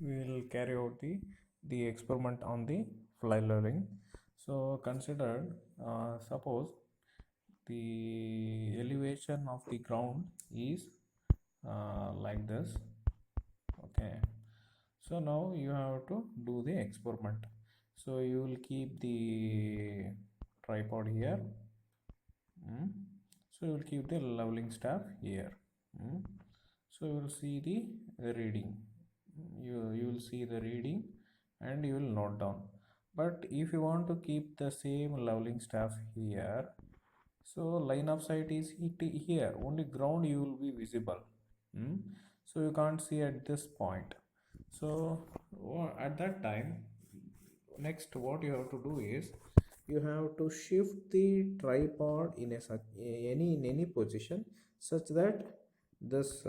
we will carry out the experiment on the fly leveling. So consider, suppose the elevation of the ground is like this. Okay, so now you have to do the experiment. So you will keep the tripod here. So you will keep the leveling staff here. So you will see the reading. You will see the reading and you will note down. But if you want to keep the same leveling staff here, so line of sight is here. Only ground you will be visible. So you can't see at this point. So at that time, next what you have to do is you have to shift the tripod in a such in any position such that this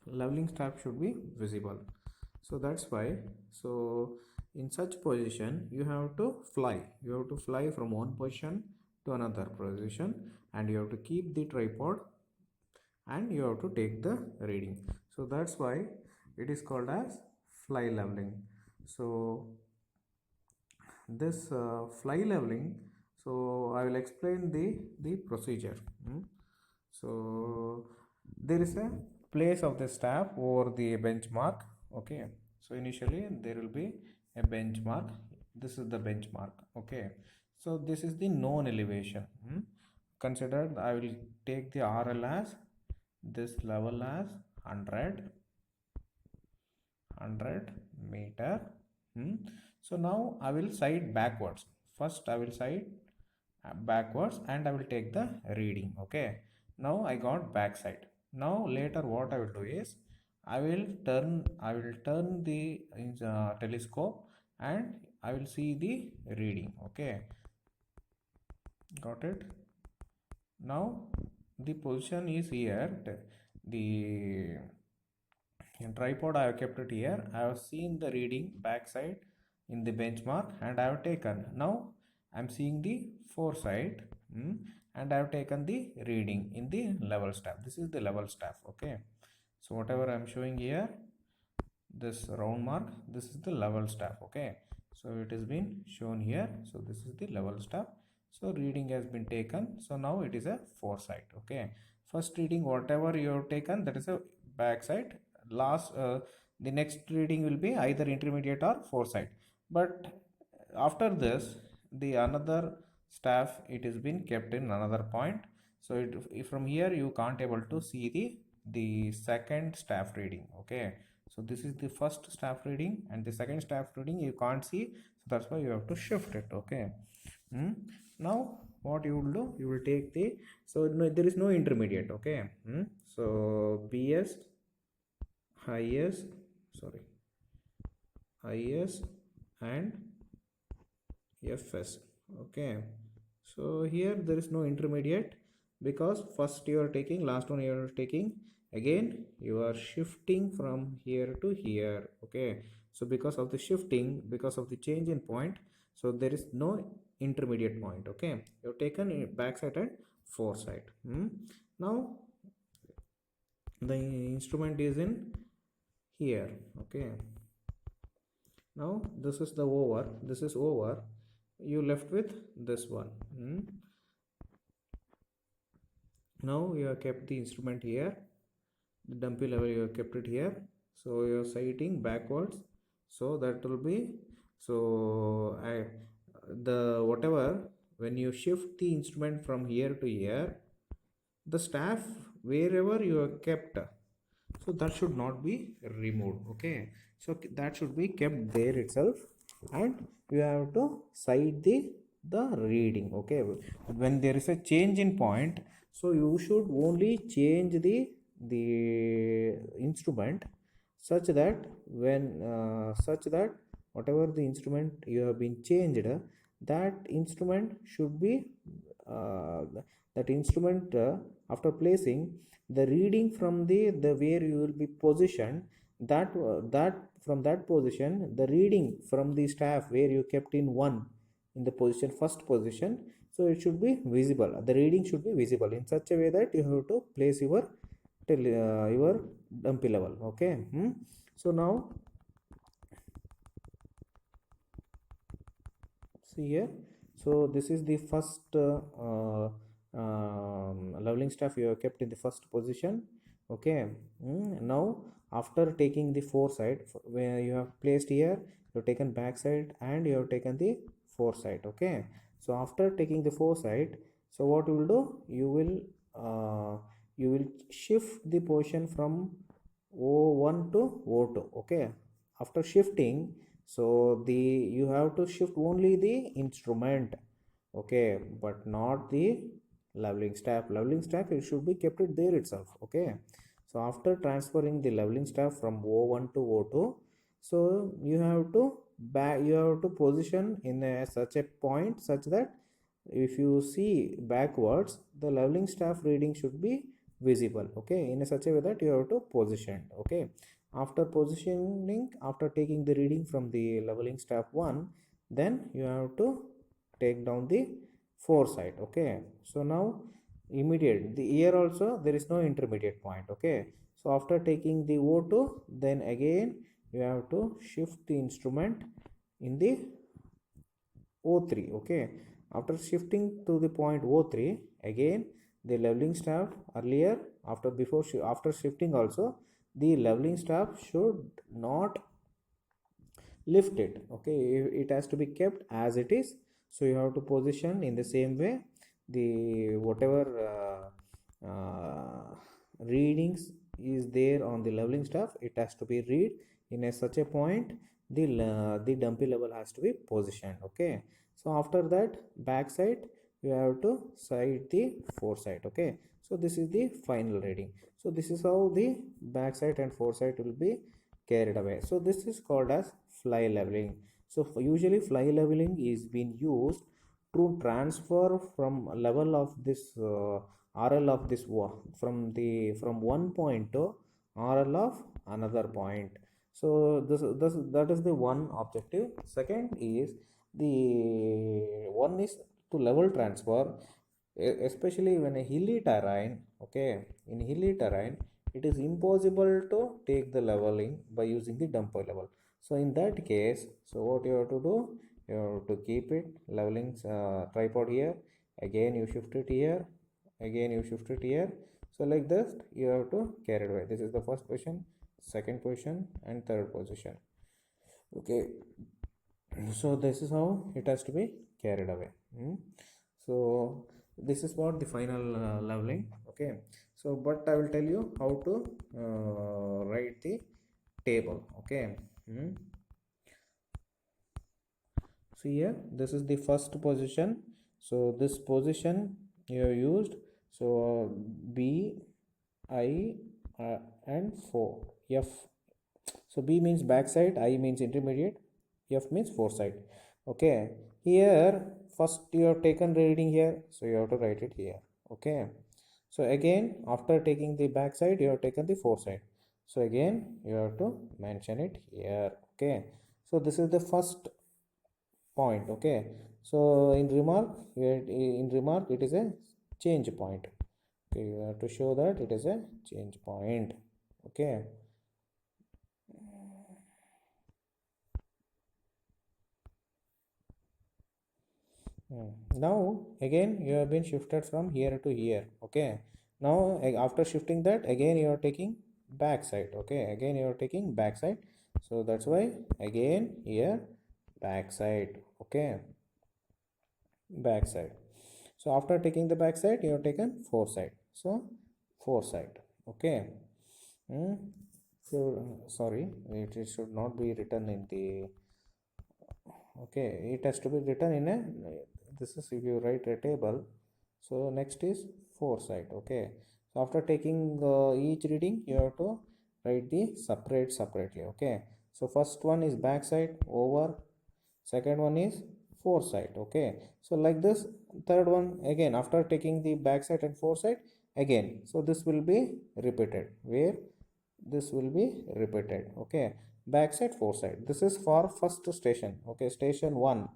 leveling staff should be visible. So that's why, so in such position you have to fly from one position to another position, and you have to keep the tripod and you have to take the reading. So that's why it is called as fly leveling. So this fly leveling, so I will explain the procedure. So there is a place of the staff over the benchmark. Okay, so initially there will be a benchmark. This is the benchmark. Okay, so this is the known elevation. Consider I will take the RL as this level as 100 meter. So now I will side backwards. First I will side backwards and I will take the reading. Okay, now I got back side. Now later what I will do is I will turn the telescope and I will see the reading. Okay, got it. Now the position is here. The tripod I have kept it here. I have seen the reading backside in the benchmark and I have taken. Now I am seeing the foresight and I have taken the reading in the level staff. This is the level staff. Okay, so whatever I am showing here, this round mark, this is the level staff. Okay, so it has been shown here. So this is the level staff. So reading has been taken. So now it is a foresight. Okay, first reading whatever you have taken, that is a backside. Last the next reading will be either intermediate or foresight. But after this, the another staff, it has been kept in another point. So from here you can't able to see the second staff reading. Okay, so this is the first staff reading and the second staff reading you can't see, so that's why you have to shift it. Okay, now what you will do, you will take the, so no, there is no intermediate. Okay, so BS, highest, sorry, highest and FS. Okay, so here there is no intermediate because first you are taking, last one you are taking, again you are shifting from here to here. Okay, so because of the shifting, because of the change in point, so there is no intermediate point. Okay, you have taken backside and foresight. Now the instrument is in here. Okay, now this is the over, this is over, you left with this one. Now you have kept the instrument here, the dumpy level you have kept it here, so you are sighting backwards, so that will be, so the whatever, when you shift the instrument from here to here, the staff wherever you have kept, so that should not be removed. Okay, so that should be kept there itself and you have to sight the reading. Okay, when there is a change in point, so you should only change the instrument such that when such that whatever the instrument you have been changed, that instrument should be that instrument after placing the reading from the where you will be positioned, that from that position, the reading from the staff where you kept in one, in the position, first position, so it should be visible, the reading should be visible in such a way that you have to place your your dumpy level. Okay. So now see here, so this is the first leveling staff you have kept in the first position. Okay. Now after taking the foresight where you have placed here, you have taken back side and you have taken the foresight. Okay. So after taking the foresight, so what you will do, you will shift the position from O1 to O2. Okay. After shifting, so the you have to shift only the instrument. Okay, but not the leveling staff it should be kept it there itself. Okay, so after transferring the leveling staff from O1 to O2, so you have to position in such a point such that if you see backwards, the leveling staff reading should be visible. Okay, in a such a way that you have to position. Okay, after positioning, after taking the reading from the leveling staff 1, then you have to take down the foresight. Okay, so now immediate the here also there is no intermediate point. Okay, so after taking the O2, then again you have to shift the instrument in the O3. Okay, after shifting to the point O3, again the leveling staff earlier after shifting also, the leveling staff should not lift it. Okay, it has to be kept as it is. So you have to position in the same way the whatever readings is there on the leveling staff, it has to be read in a such a point the dumpy level has to be positioned. Okay, so after that backside you have to side the foresight. Okay, so this is the final reading. So this is how the backside and foresight will be carried away. So this is called as fly leveling. So usually fly leveling is being used to transfer from level of this RL of this from one point to RL of another point. So that is the one objective. Second is the one is to level transfer, especially when a hilly terrain. Okay, in hilly terrain it is impossible to take the leveling by using the dumper level. So in that case, so what you have to do, you have to keep it leveling tripod here, again you shift it here, again you shift it here. So like this you have to carry it away. This is the first position, second position and third position. Okay, so this is how it has to be carried away. So this is what the final leveling. Okay, so but I will tell you how to write the table. Okay. So here this is the first position. So this position you have used, so B I and 4 F. So B means backside, I means intermediate, F means foresight. Okay, here first you have taken reading here, so you have to write it here. Okay, so again after taking the backside you have taken the foresight, so again you have to mention it here. Okay, so this is the first point. Okay, so in remark it is a change point. Okay, you have to show that it is a change point. Okay, now again you have been shifted from here to here. Okay, now after shifting that again you are taking back side. Okay, again you are taking back side, so that's why again here back side. Okay, back side. So after taking the back side you have taken foresight, so foresight. Okay. So sorry, it should not be written in the, okay, it has to be written in a, this is if you write a table. So next is foresight. Okay, so after taking each reading you have to write the separately. Okay, so first one is backside over, second one is foresight. Okay, so like this third one again after taking the backside and foresight again, so this will be repeated, where this will be repeated. Okay, backside foresight, this is for first station. Okay, station 1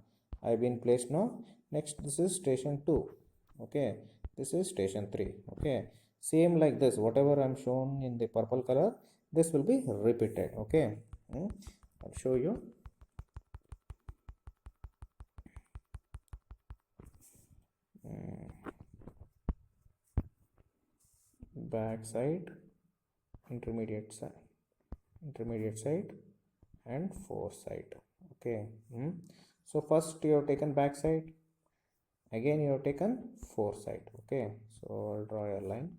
I've been placed now. Next this is station 2. Okay, this is station 3. Okay, Same like this, whatever I'm shown in the purple color, this will be repeated. Okay. I'll show you. Back side, intermediate side and foresight. Okay. So first you have taken back side, again you have taken foresight. Okay, so I'll draw a line.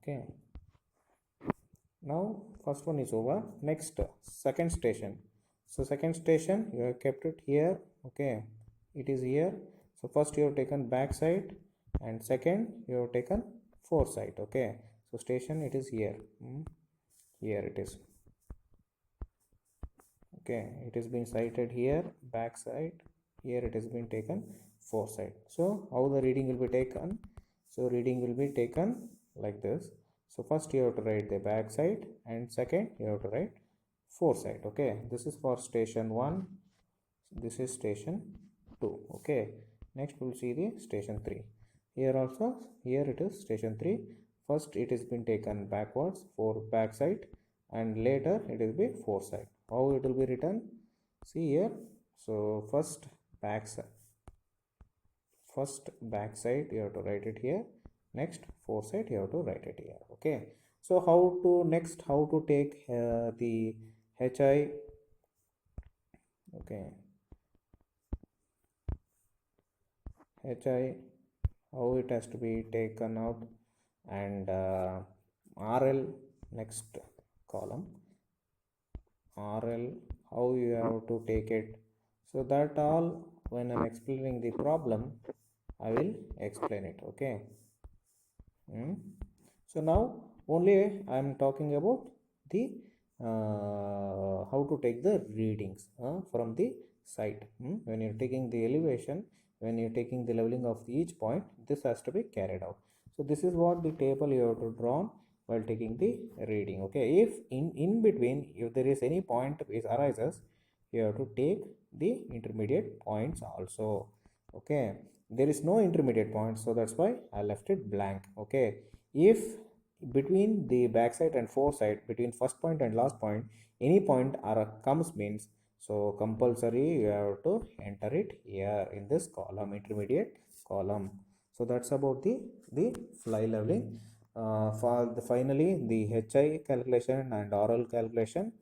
Okay, now first one is over. Next, second station. So second station you have kept it here. Okay, it is here. So first you have taken back side and second you have taken foresight. Okay, so station it is here. Here it is. Okay, it has been cited here back side, here it has been taken foresight. So how the reading will be taken? So reading will be taken like this. So first you have to write the back side and second you have to write foresight. Okay, this is for station 1, this is station 2. Okay, next we'll see the station 3. Here also, here it is station 3. First it has been taken backwards for back side and later it will be foresight. How it will be written? See here. So first back side you have to write it here. Next foresight you have to write it here. Okay. So how to take the HI. Okay. HI, how it has to be taken out, and RL, next column, RL, how you have to take it. So that all when I'm explaining the problem I will explain it. Okay. So now only I am talking about the how to take the readings from the site. When you're taking the elevation, when you're taking the leveling of each point, this has to be carried out. So this is what the table you have to draw while taking the reading. Okay, if in between if there is any point which arises, you have to take the intermediate points also. Okay, there is no intermediate point, so that's why I left it blank. Okay, if between the backside and foresight, between first point and last point, any point comes means, so compulsory you have to enter it here in this column, intermediate column. So that's about the fly leveling. Finally the HI calculation and RL calculation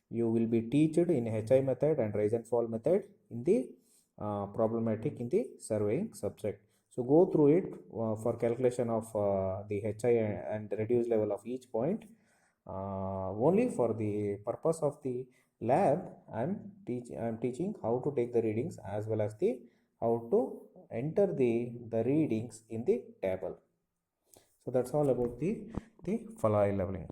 you will be taught in HI method and rise and fall method in the problematic in the surveying subject. So go through it for calculation of the HI and the reduced level of each point. Only for the purpose of the lab, I'm teaching how to take the readings as well as the how to enter the readings in the table. So that's all about the fly leveling.